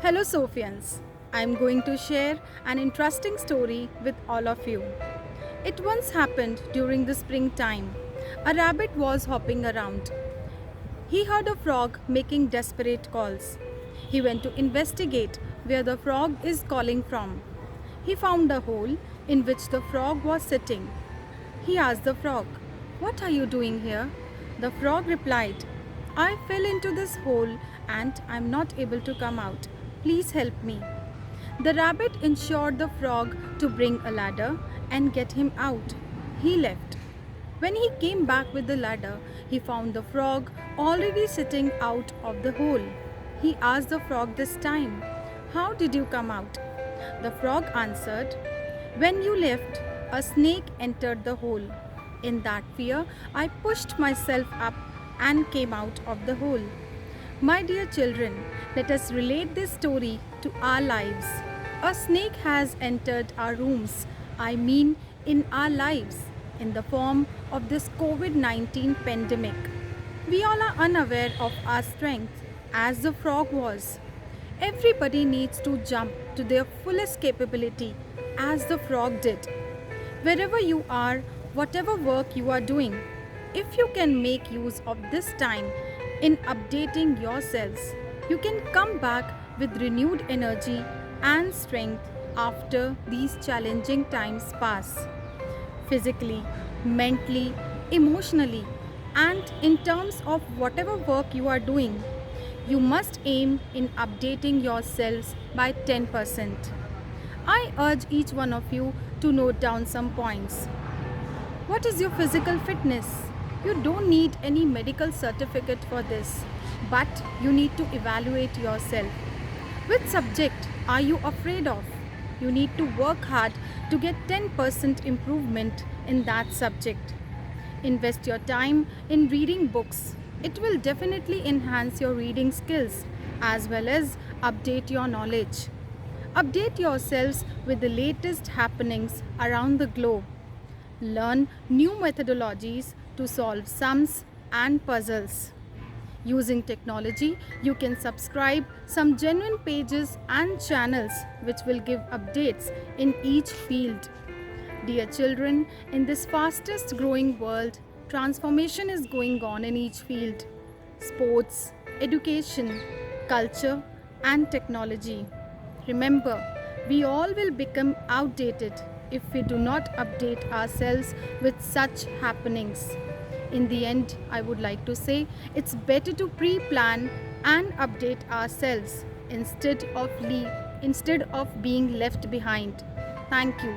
Hello, Sophians. I'm going to share an interesting story with all of you. It once happened during the springtime. A rabbit was hopping around. He heard a frog making desperate calls. He went to investigate where the frog is calling from. He found a hole in which the frog was sitting. He asked the frog, "What are you doing here?" The frog replied, "I fell into this hole and I'm not able to come out. Please help me." The rabbit ensured the frog to bring a ladder and get him out. He left. When he came back with the ladder, he found the frog already sitting out of the hole. He asked the frog this time, "How did you come out?" The frog answered, "When you left, a snake entered the hole. In that fear, I pushed myself up and came out of the hole." My dear children, let us relate this story to our lives. A snake has entered our rooms, I mean in our lives, in the form of this COVID 19 pandemic. We all are unaware of our strength, as the frog was. Everybody needs to jump to their fullest capability, as the frog did. Wherever you are, whatever work you are doing, if you can make use of this time in updating yourselves, you can come back with renewed energy and strength after these challenging times pass. Physically, mentally, emotionally, and in terms of whatever work you are doing, you must aim in updating yourselves by 10%. I urge each one of you to note down some points. What is your physical fitness? You don't need any medical certificate for this, but you need to evaluate yourself. Which subject are you afraid of? You need to work hard to get 10% improvement in that subject. Invest your time in reading books. It will definitely enhance your reading skills as well as update your knowledge. Update yourselves with the latest happenings around the globe. Learn new methodologies to solve sums and puzzles. Using technology, you can subscribe some genuine pages and channels which will give updates in each field. Dear children, in this fastest growing world, transformation is going on in each field: sports, education, culture, and technology. Remember, we all will become outdated if we do not update ourselves with such happenings. In the end, I would like to say it's better to pre-plan and update ourselves instead of being left behind. Thank you.